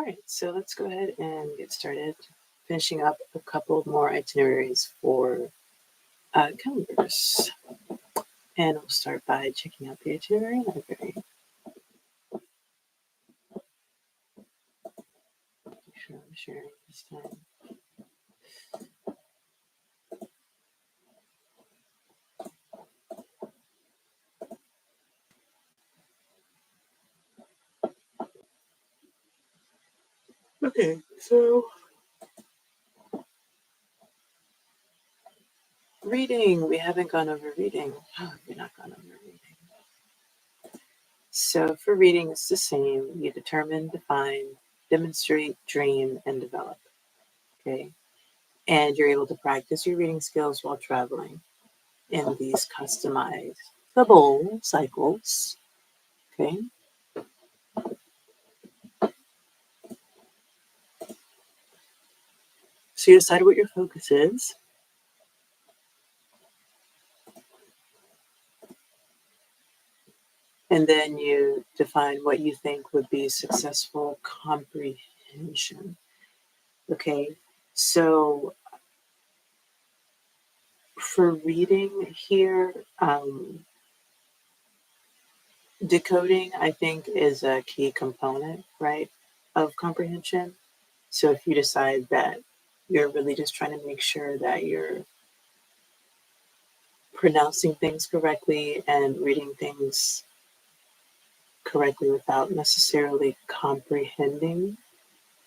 All right, so let's go ahead and get started. Finishing up a couple more itineraries for calendars. And we'll start by checking out the itinerary library. Make sure I'm sharing this time. Okay, so reading. We haven't gone over reading. How have we not gone over reading? So for reading, it's the same. You determine, define, demonstrate, dream, and develop. Okay. And you're able to practice your reading skills while traveling in these customizable cycles. Okay. So you decide what your focus is. And then you define what you think would be successful comprehension. Okay. So for reading here, decoding, I think, is a key component, right, of comprehension. So if you decide that you're really just trying to make sure that you're pronouncing things correctly and reading things correctly without necessarily comprehending,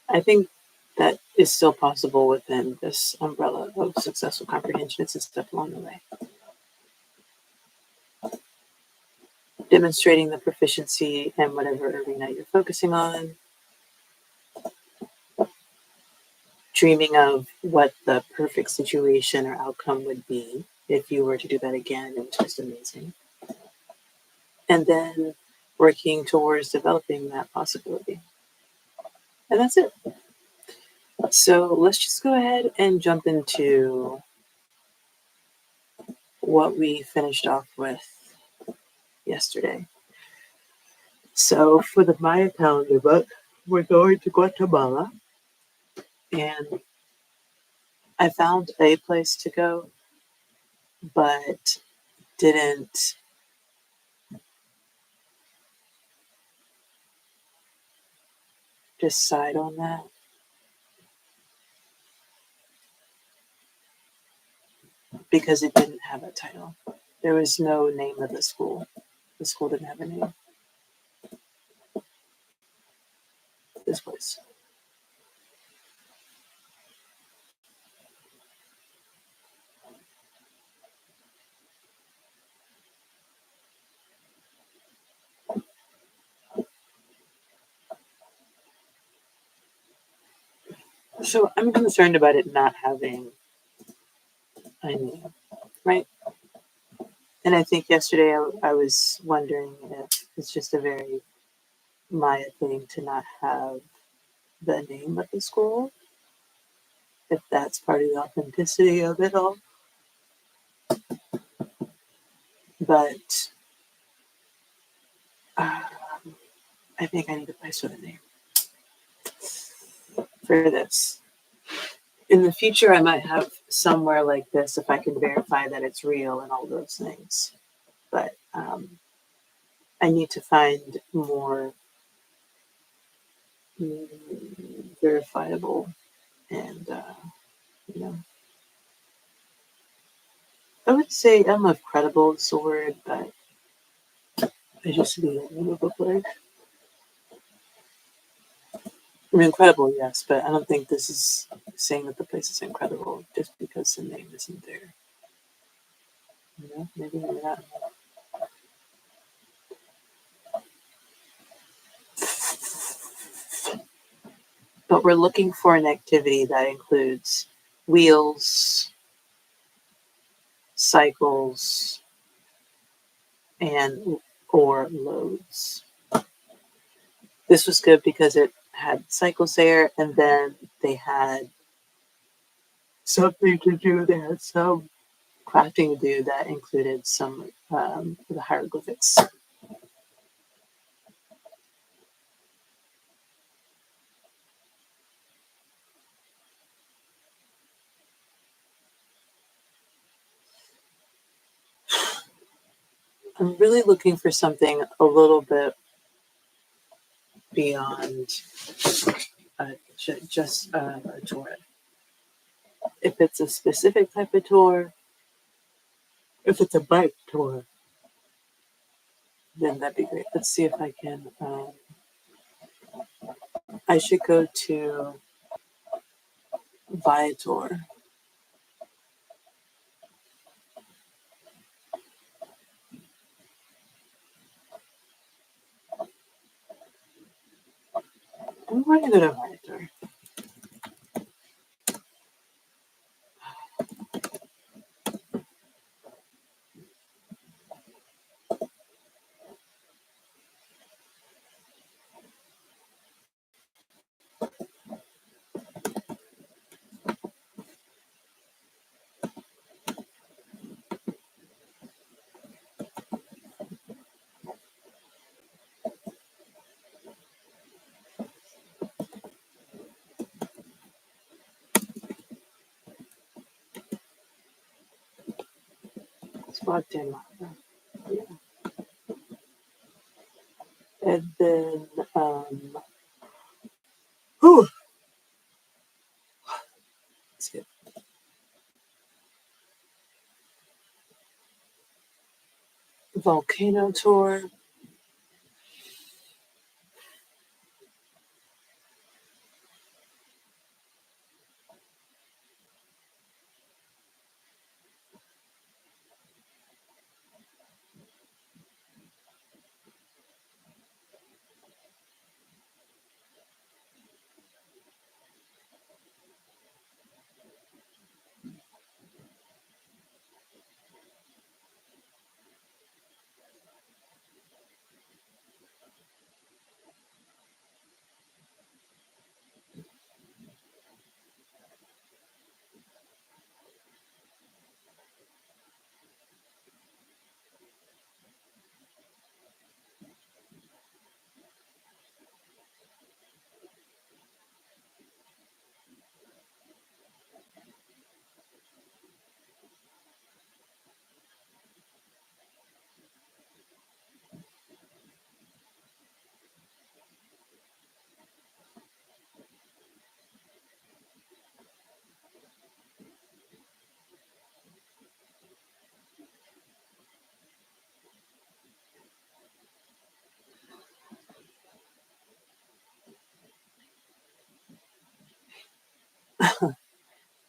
I think that is still possible within this umbrella of successful comprehension. It's a step along the way. Demonstrating the proficiency in whatever arena you're focusing on. Dreaming of what the perfect situation or outcome would be if you were to do that again. It was just amazing. And then working towards developing that possibility. And that's it. So let's just go ahead and jump into what we finished off with yesterday. So for the Maya calendar book, we're going to Guatemala. And I found a place to go, but didn't decide on that. Because it didn't have a title. There was no name of the school. The school didn't have a name. This place. So I'm concerned about it not having a name, right? And I think yesterday I was wondering if it's just a very Maya thing to not have the name of the school, if that's part of the authenticity of it all. But I think I need a place with a name for this. In the future, I might have somewhere like this if I can verify that it's real and all those things. But I need to find more verifiable and, I would say, I don't know if credible is the word, but I just need a name of a place. I mean, credible, yes, but I don't think this is saying that the place is incredible just because the name isn't there. Maybe not. But we're looking for an activity that includes wheels, cycles, and or loads. This was good because it had cycles there, and then they had something to do. They had some crafting to do that included some of the hieroglyphics. I'm really looking for something a little bit beyond just a tour. If it's a specific type of tour, if it's a bike tour, then that'd be great. Let's see if I can. I should go to Viator. I'm going to go to Viator. It's Guatemala. Yeah. And then, whew, let's get volcano tour.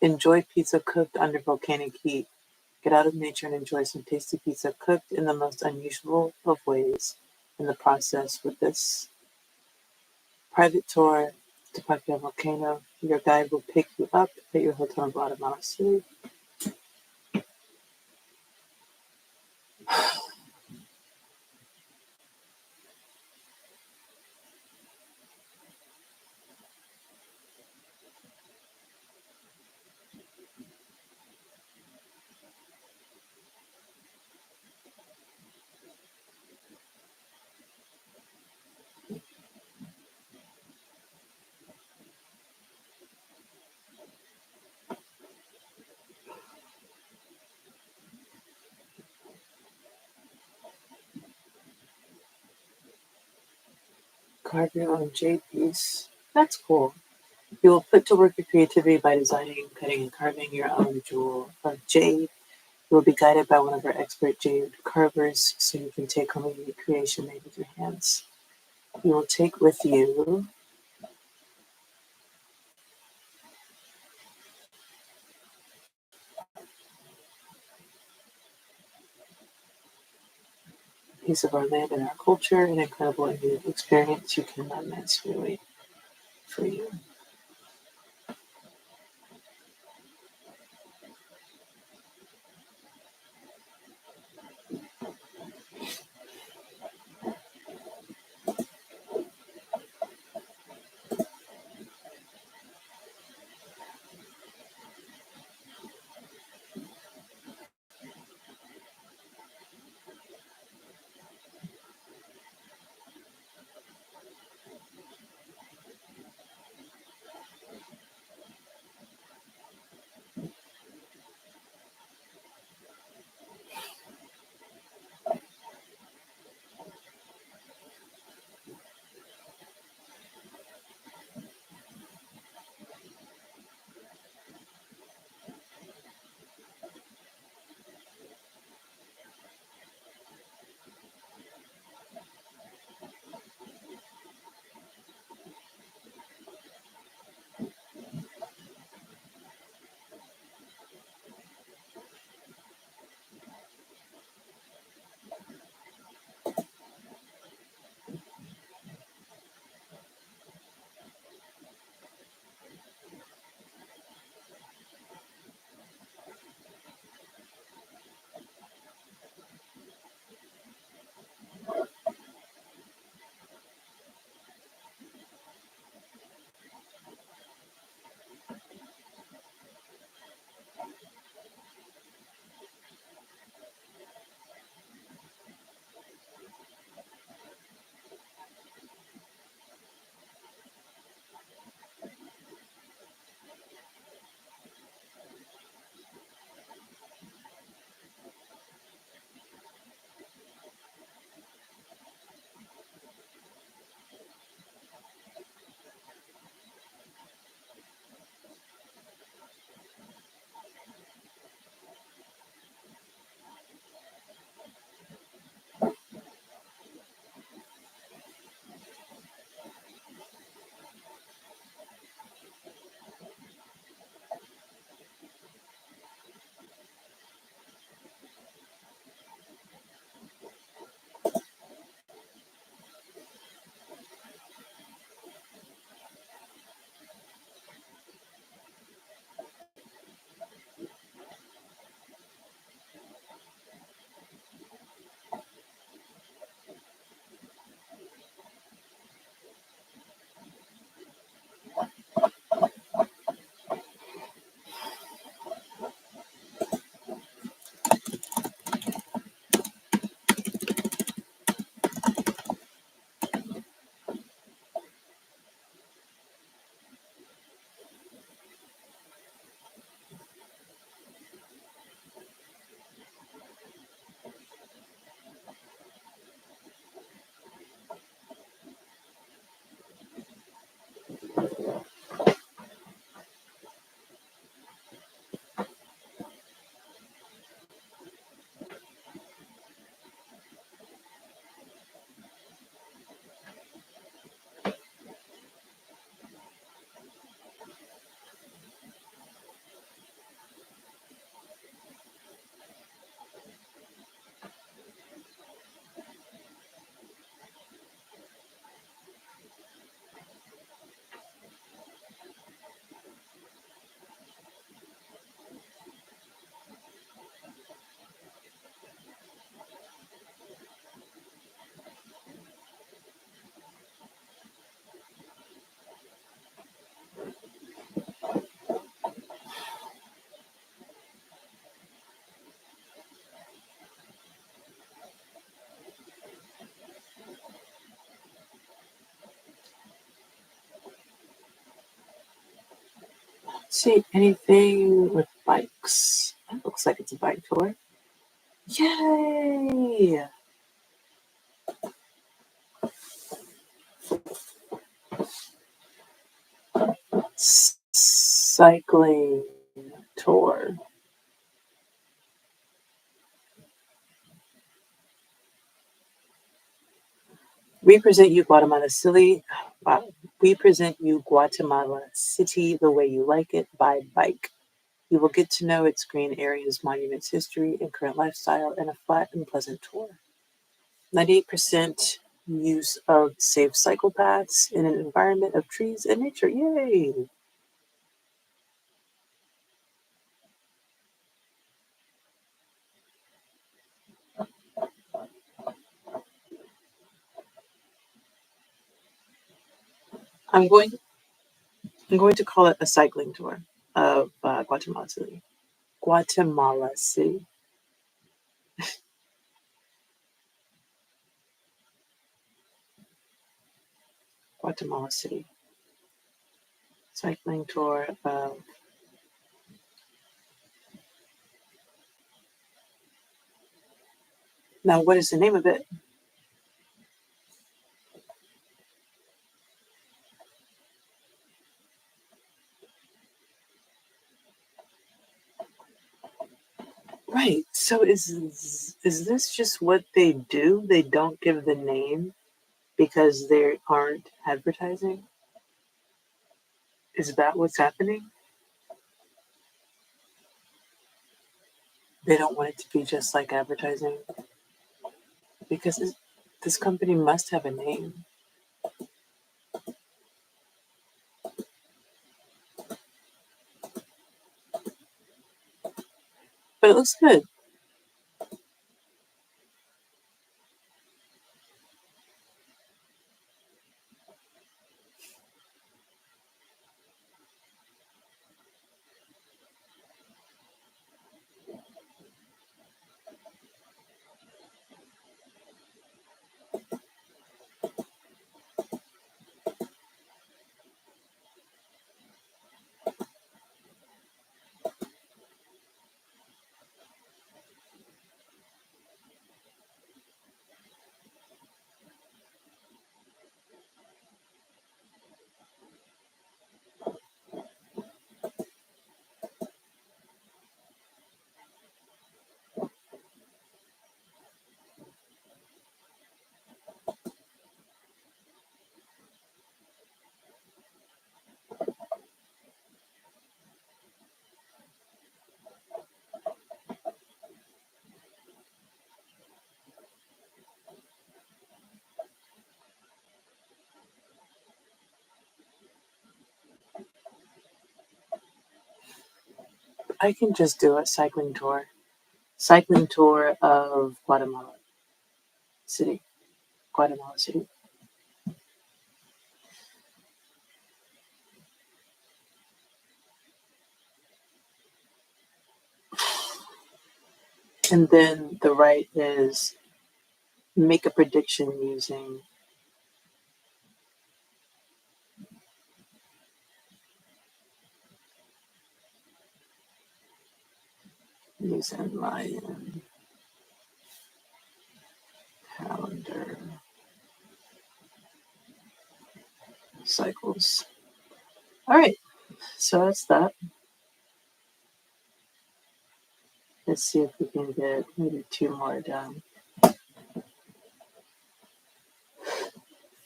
Enjoy pizza cooked under volcanic heat. Get out of nature and enjoy some tasty pizza cooked in the most unusual of ways. In the process, with this private tour to Papua Volcano, your guide will pick you up at your hotel in Guatemala City. Carve your own jade piece. That's cool. You will put to work your creativity by designing, cutting, and carving your own jewel of jade. You will be guided by one of our expert jade carvers so you can take home a unique creation made with your hands. You will take with you a piece of our land and our culture, an incredible and unique experience you cannot miss. We wait for you. See anything with bikes? That looks like it's a bike tour. Yay! Cycling tour. We present you Guatemala City. Wow. We present you Guatemala City the way you like it by bike. You will get to know its green areas, monuments, history, and current lifestyle in a flat and pleasant tour. 98% use of safe cycle paths in an environment of trees and nature. Yay! I'm going I'm going to call it a cycling tour of Guatemala City. Guatemala City. Guatemala City. Cycling tour of. Now, what is the name of it? Right. So is this just what they do? They don't give the name because they aren't advertising? Is that what's happening? They don't want it to be just like advertising because this company must have a name. But it looks good. I can just do a cycling tour. Cycling tour of Guatemala City. Guatemala City. And then the right is make a prediction using Mayan calendar cycles. All right, so that's that. Let's see if we can get maybe 2 more done.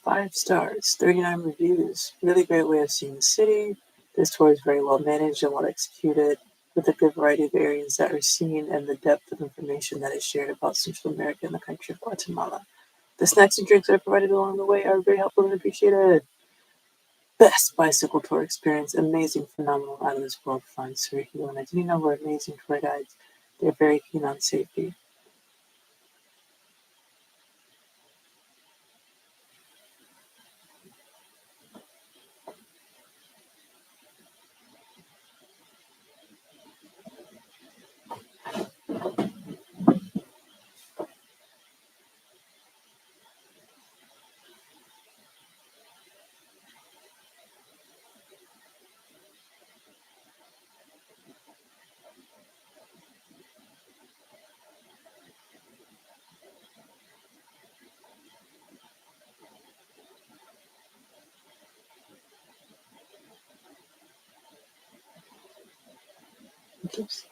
5 stars, 39 reviews. Really great way of seeing the city. This tour is very well managed and well executed, with a good variety of areas that are seen and the depth of information that is shared about Central America and the country of Guatemala. The snacks and drinks that are provided along the way are very helpful and appreciated. Best bicycle tour experience, amazing, phenomenal, out of this world fun. Sergio and I didn't know we're amazing tour guides. They're very keen on safety. Oops.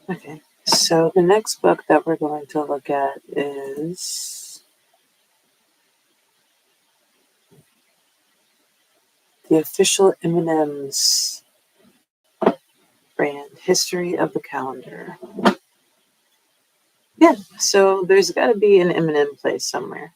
Okay, so the next book that we're going to look at is the official M&M's brand, History of the Calendar. Yeah, so there's got to be an M&M place somewhere.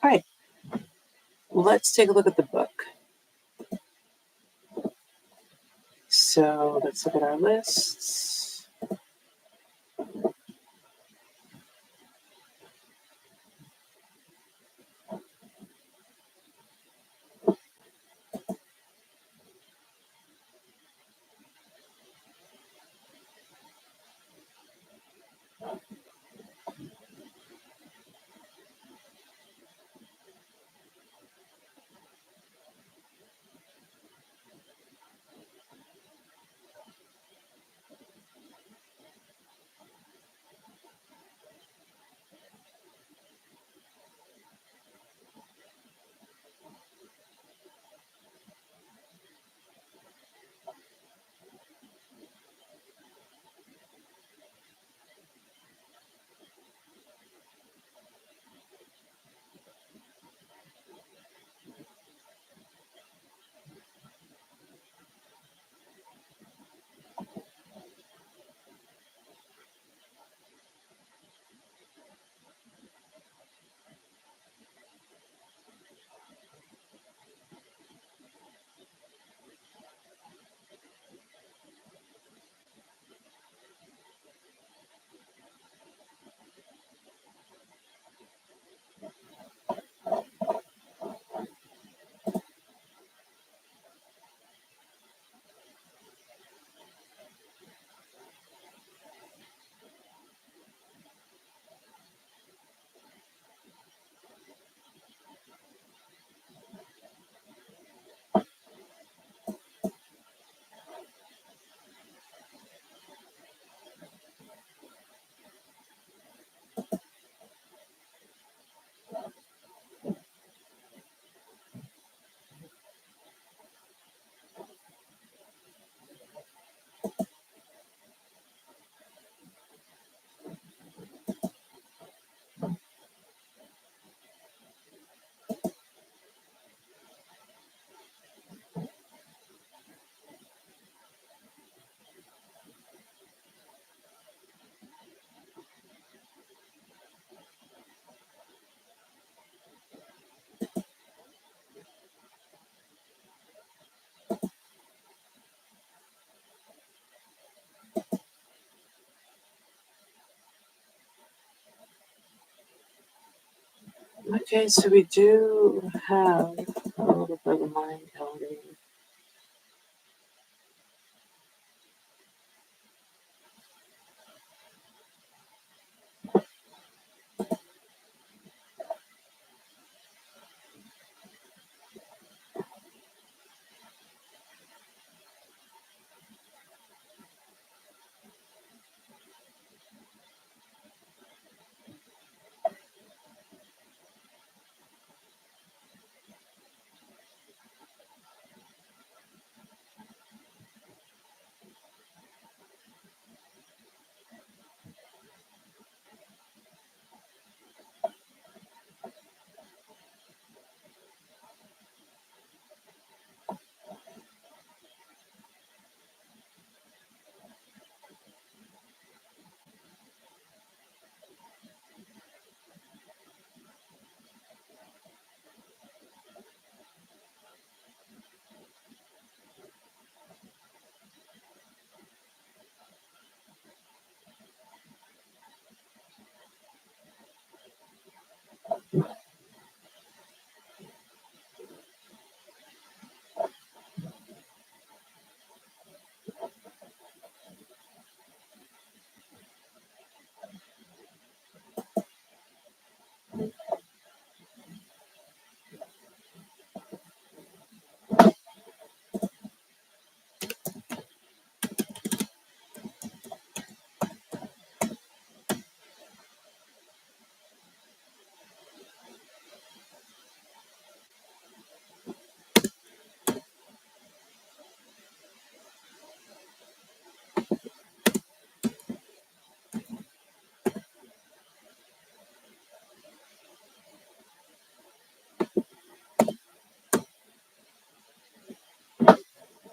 All right, let's take a look at the book. So let's look at our lists. Okay, so we do have a little bit of a mind calendar.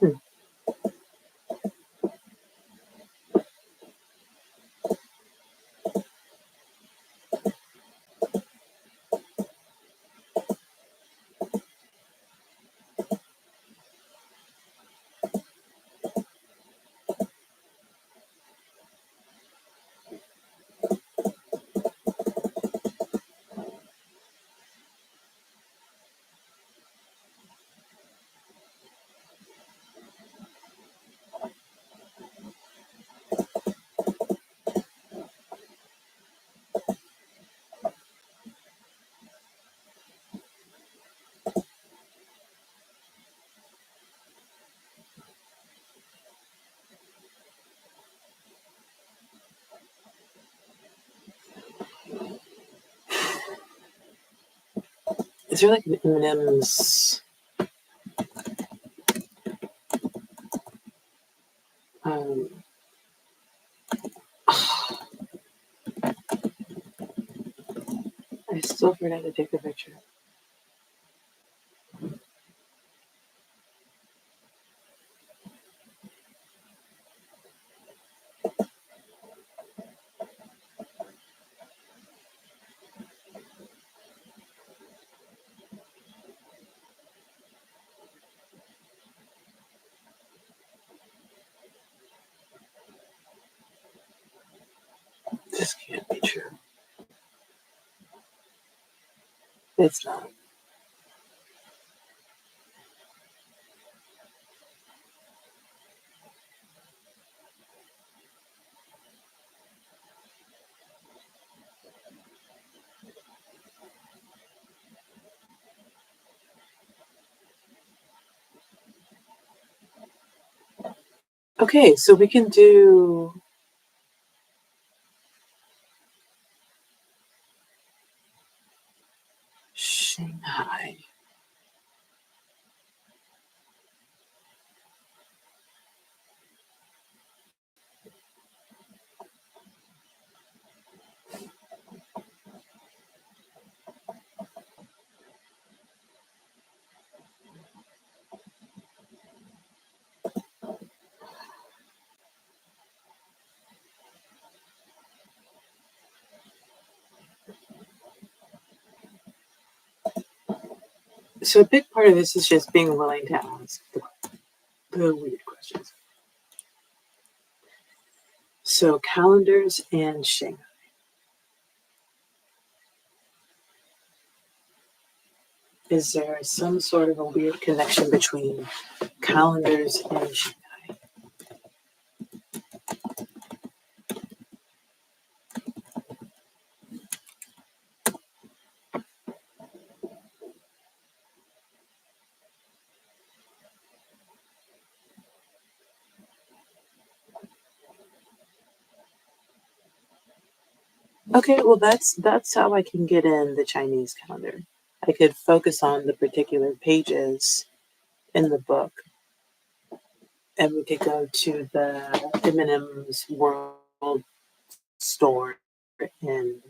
Hmm. Is there like an M&M's um, I still forgot to take a picture. This can't be true. It's not. Okay, so we can do Shanghai. So a big part of this is just being willing to ask the weird questions. So calendars and Shanghai. is there some sort of a weird connection between calendars and Shanghai? Okay, well that's how I can get in the Chinese calendar. I could focus on the particular pages in the book, and we could go to the M&M's World store in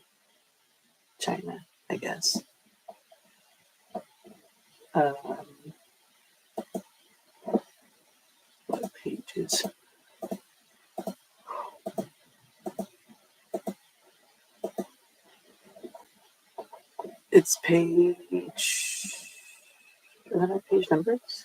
China, I guess. Um, what pages? It's page. Are there not page numbers?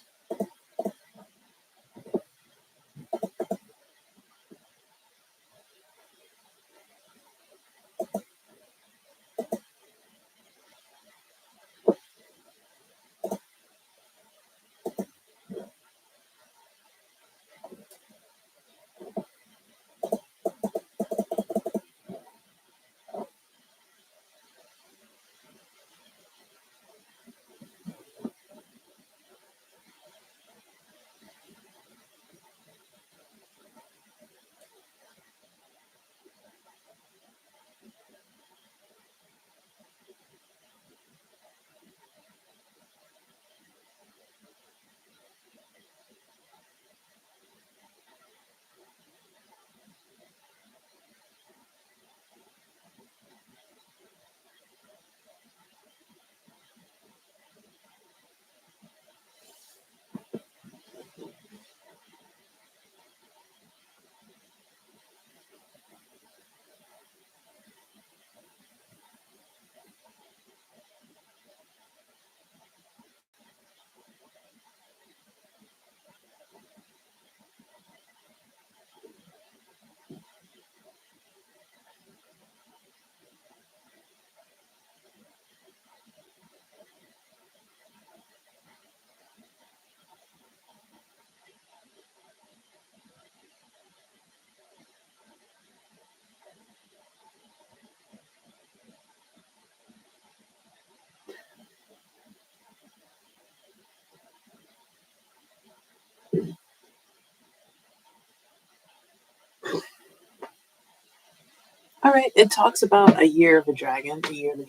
All right, it talks about a year of the dragon, in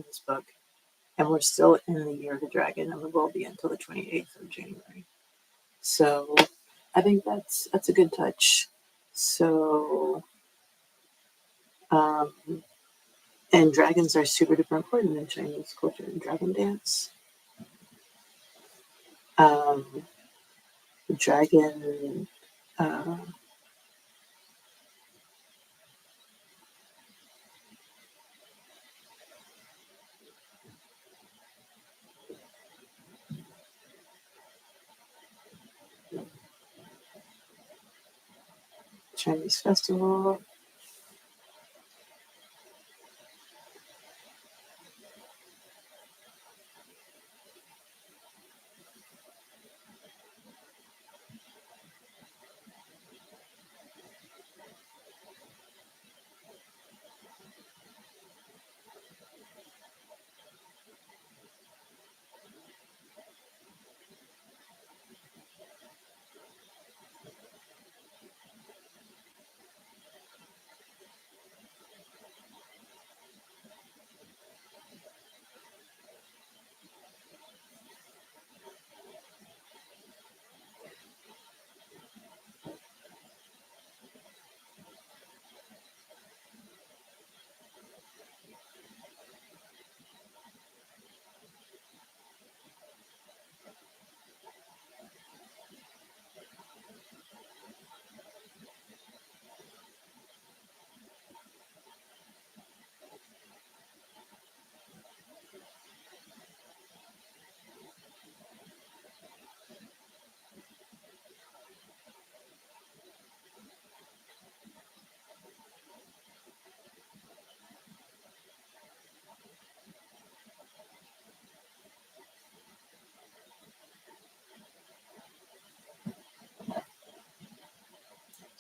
this book, and we're still in the year of the dragon, and we will be until the 28th of January. So I think that's a good touch. So, um, and dragons are super duper important in Chinese culture. Dragon dance, um, dragon. Uh, Chinese festival.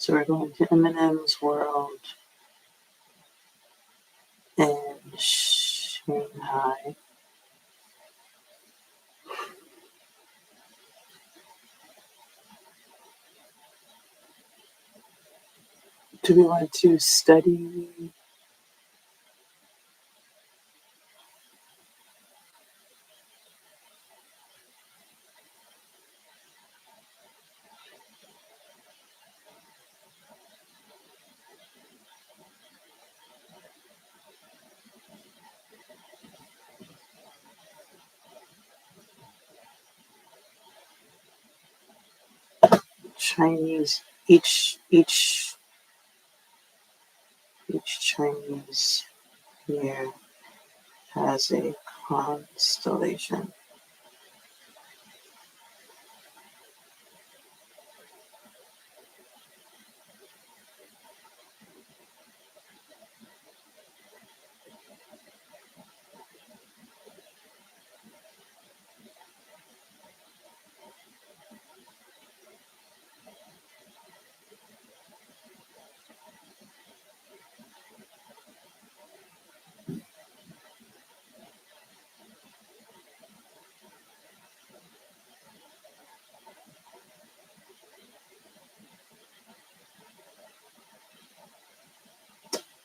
So we're going to Eminem's world in Shanghai. Do we want to study Chinese, each Chinese year has a constellation?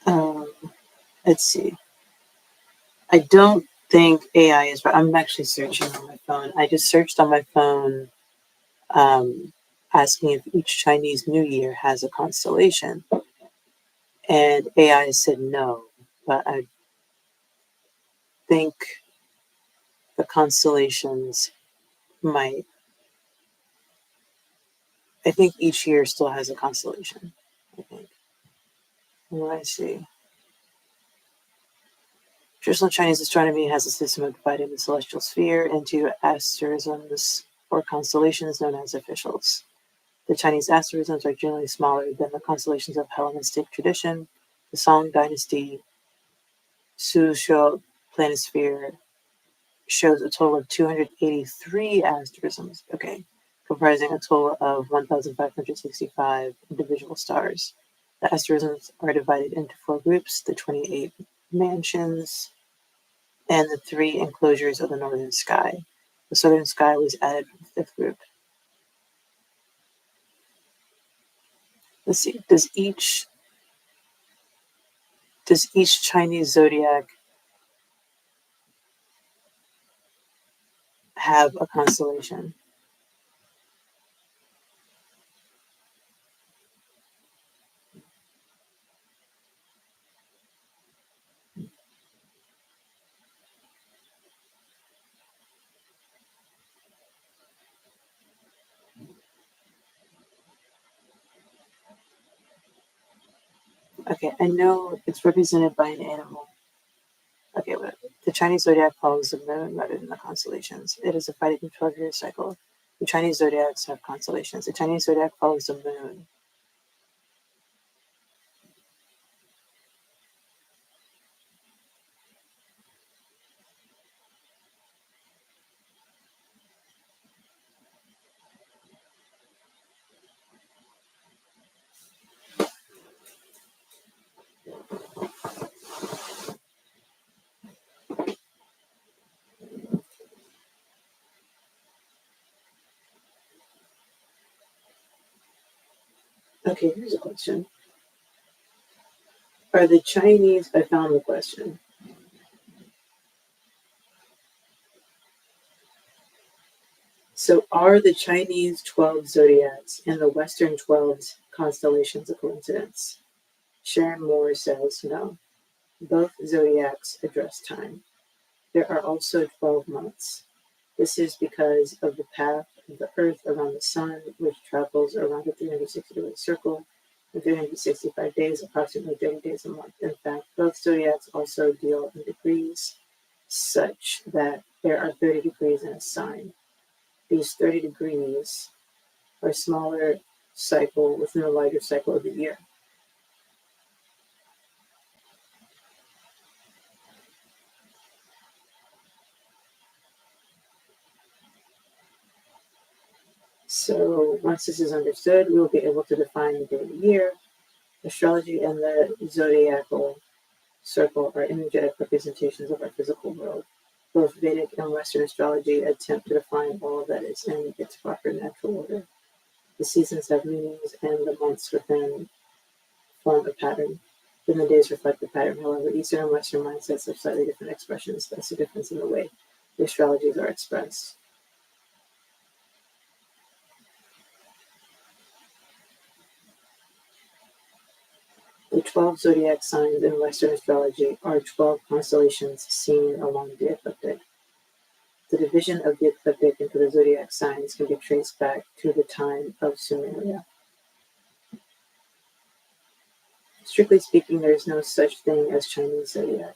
Um, let's see. I don't think AI is. I'm actually searching on my phone. I just searched on my phone, asking if each Chinese New Year has a constellation, and AI said no. But I think the constellations might. I think each year still has a constellation. I think. What I see. Traditional Chinese astronomy has a system of dividing the celestial sphere into asterisms or constellations known as officials. The Chinese asterisms are generally smaller than the constellations of Hellenistic tradition. The Song Dynasty Suzhou planisphere shows a total of 283 asterisms, comprising a total of 1,565 individual stars. The asterisms are divided into four groups: the 28 mansions and the three enclosures of the northern sky. The southern sky was added for the fifth group. Let's see. Does each Chinese zodiac have a constellation? Okay, I know it's represented by an animal. Okay, but the Chinese zodiac follows the moon rather than the constellations. It is divided in 12-year cycle. The Chinese zodiacs have constellations. The Chinese zodiac follows the moon. Okay, here's a question. Are the Chinese, I found the question. So are the Chinese 12 zodiacs and the Western 12 constellations a coincidence? Sharon Moore says no. Both zodiacs address time. There are also 12 months. This is because of the path of the Earth around the Sun, which travels around a 360-degree circle in 365 days, approximately 30 days a month. In fact, both zodiacs also deal in degrees, such that there are 30 degrees in a sign. These 30 degrees are a smaller cycle within the larger cycle of the year. So once this is understood, we will be able to define the day of the year. Astrology and the zodiacal circle are energetic representations of our physical world. Both Vedic and Western astrology attempt to define all that is in its proper natural order. The seasons have meanings, and the months within form a pattern. Then the days reflect the pattern. However, Eastern and Western mindsets have slightly different expressions. That's the difference in the way the astrologies are expressed. The 12 zodiac signs in Western astrology are 12 constellations seen along the ecliptic. The division of the ecliptic into the zodiac signs can be traced back to the time of Sumeria. Strictly speaking, there is no such thing as Chinese zodiac.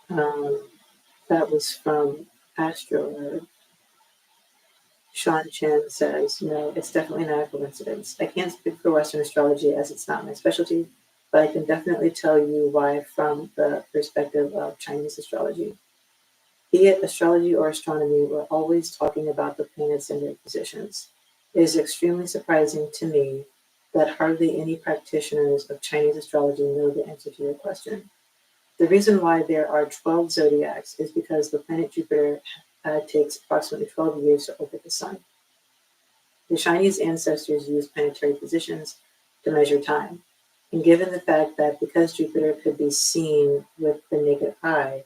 That was from Astro. Sean Chen says, no, it's definitely not a coincidence. I can't speak for Western astrology as it's not my specialty, but I can definitely tell you why from the perspective of Chinese astrology. Be it astrology or astronomy, we're always talking about the planets and their positions. It is extremely surprising to me that hardly any practitioners of Chinese astrology know the answer to your question. The reason why there are 12 zodiacs is because the planet Jupiter takes approximately 12 years to orbit the sun. The Chinese ancestors used planetary positions to measure time. And given the fact that because Jupiter could be seen with the naked eye,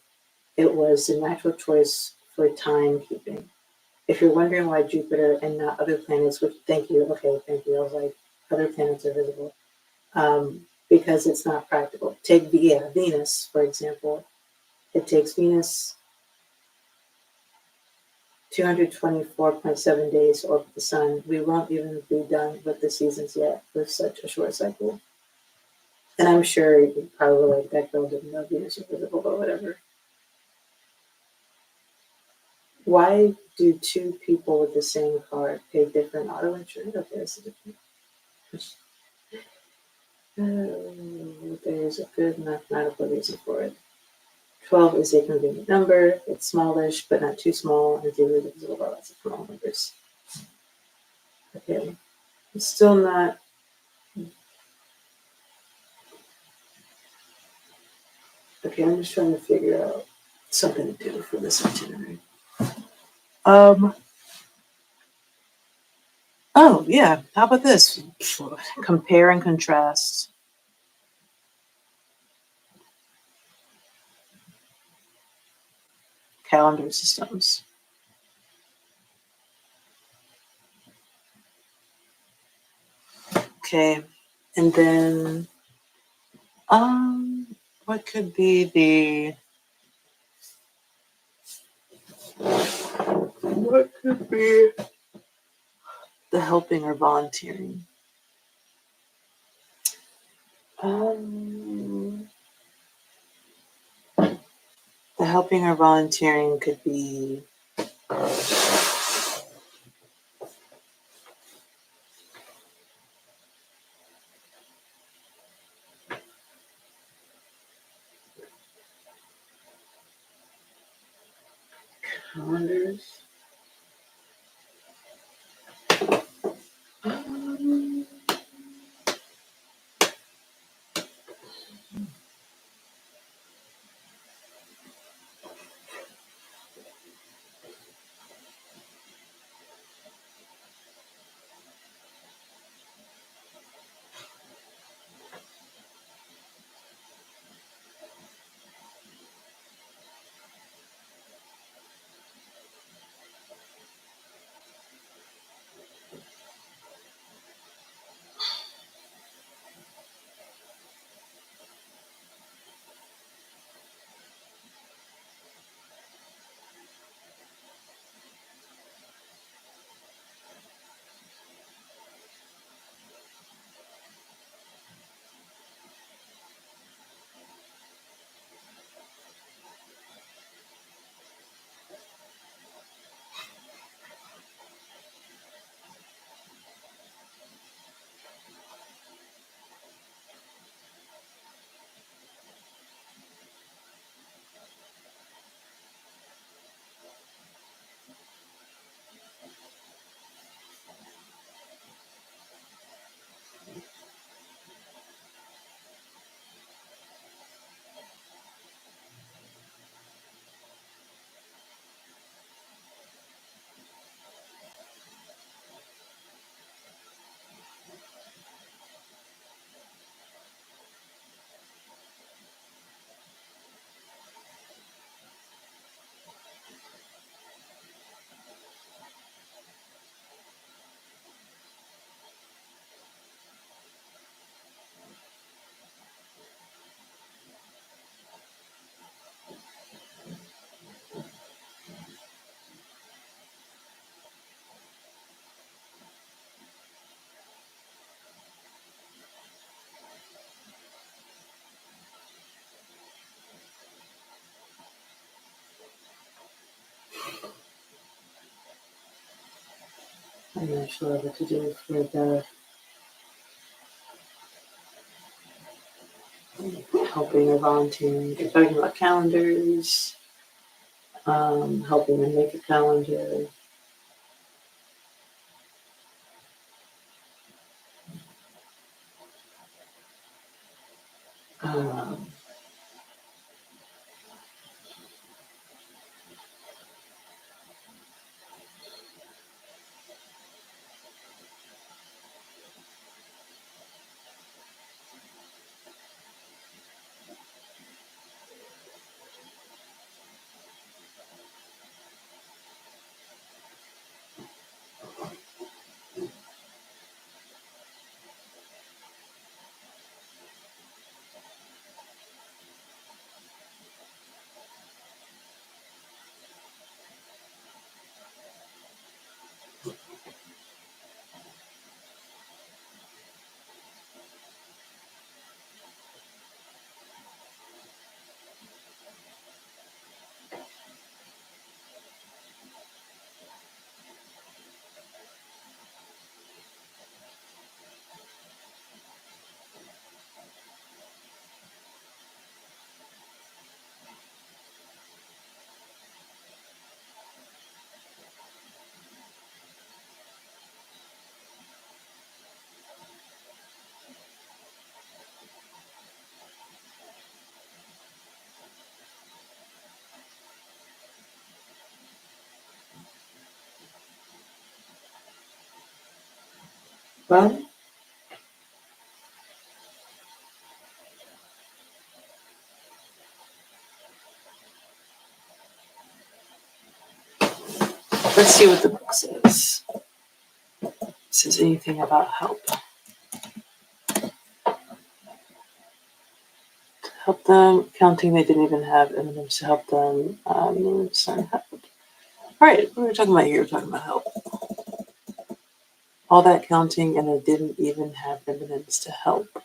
it was the natural choice for timekeeping. If you're wondering why Jupiter and not other planets, which thank you, I was like, other planets are visible. Because it's not practical. Take Venus, for example. It takes Venus 224.7 days to orbit the sun. We won't even be done with the seasons yet with such a short cycle. And I'm sure you probably like that girl didn't know Venus was visible, but whatever. Why do two people with the same car pay different auto insurance? Okay, that's a different. There's a good mathematical reason for it. 12 is a convenient number. It's smallish, but not too small, and zero is divisible by lots of small numbers. Okay, it's still not. Okay, I'm just trying to figure out something to do for this itinerary. Oh yeah, how about this? Compare and contrast calendar systems. Okay, and then what could be the helping or volunteering? The helping or volunteering could be calendars. I'm not sure what to do for the helping or volunteering. They're talking about calendars, helping them make a calendar. Um, well, let's see what the book says. It says anything about help. Help them, counting they didn't even have evidence to help them. All right, what are we talking about here? We're talking about help. All that counting and they didn't even have evidence to help.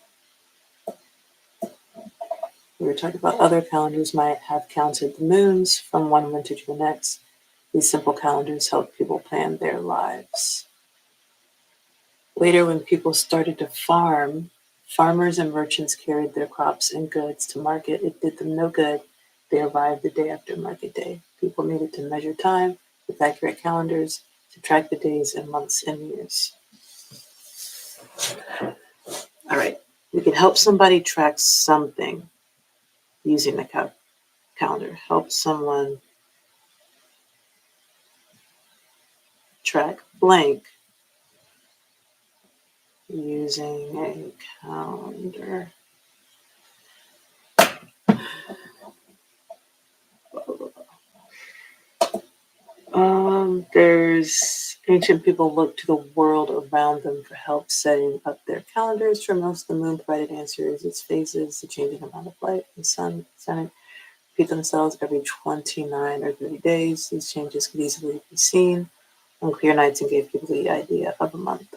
We were talking about other calendars might have counted the moons from one winter to the next. These simple calendars help people plan their lives. Later, when people started to farm, farmers and merchants carried their crops and goods to market. It did them no good. They arrived the day after market day. People needed to measure time with accurate calendars to track the days and months and years. All right, we can help somebody track something using the calendar. Help someone track blank using a calendar. There's ancient people looked to the world around them for help setting up their calendars. For most, the moon provided answers, its phases, the changing amount of light, the sun repeat themselves every 29 or 30 days. These changes could easily be seen on clear nights and gave people the idea of a month.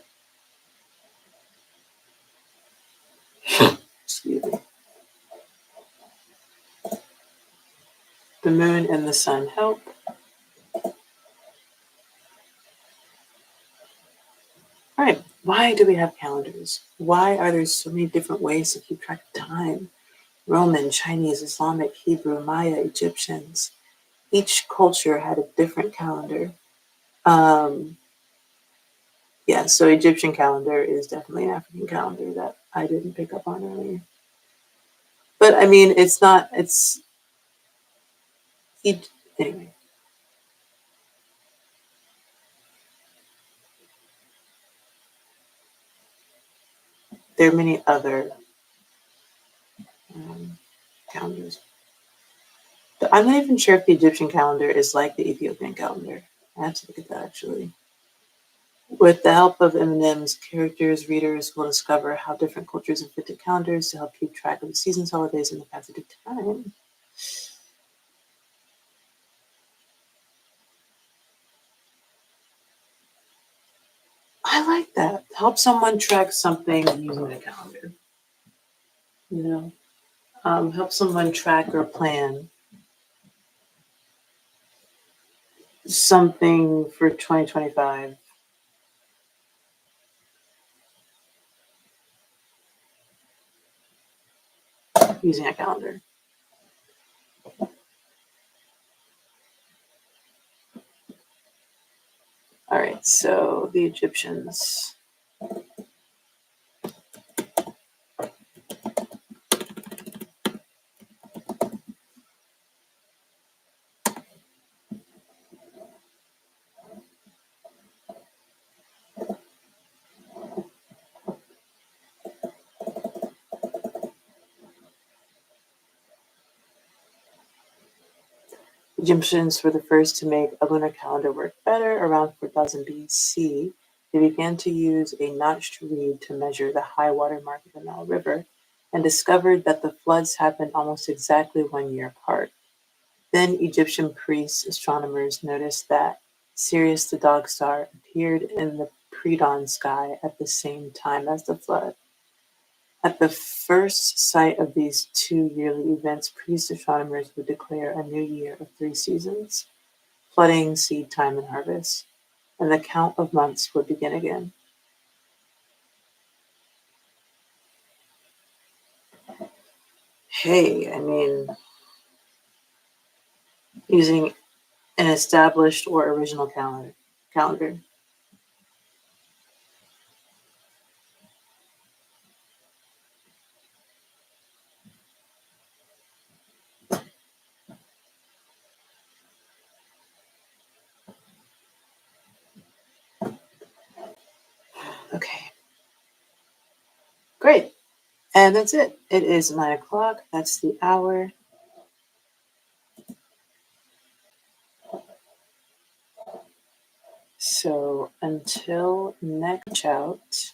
Excuse me. The moon and the sun help. All right, why do we have calendars? Why are there so many different ways to keep track of time? Roman, Chinese, Islamic, Hebrew, Maya, Egyptians. Each culture had a different calendar. Um, yeah, so Egyptian calendar is definitely an African calendar that I didn't pick up on earlier. But I mean, it's not, anyway. There are many other calendars. But I'm not even sure if the Egyptian calendar is like the Ethiopian calendar. I have to look at that actually. With the help of M&M's characters, readers will discover how different cultures invented calendars to help keep track of the seasons, holidays, and the passage of time. I like that. Help someone track something using a calendar. You know, help someone track or plan something for 2025 using a calendar. All right, so the Egyptians. Egyptians were the first to make a lunar calendar work better. Around 4000 BC, they began to use a notched reed to measure the high water mark of the Nile River and discovered that the floods happened almost exactly 1 year apart. Then Egyptian priests, astronomers noticed that Sirius the dog star appeared in the pre-dawn sky at the same time as the flood. At the first sight of these two yearly events, priest astronomers would declare a new year of 3 seasons, flooding, seed time, and harvest, and the count of months would begin again. Hey, I mean, using an established or original calendar. Okay, great. And that's it. It is 9 o'clock. That's the hour. So until next out.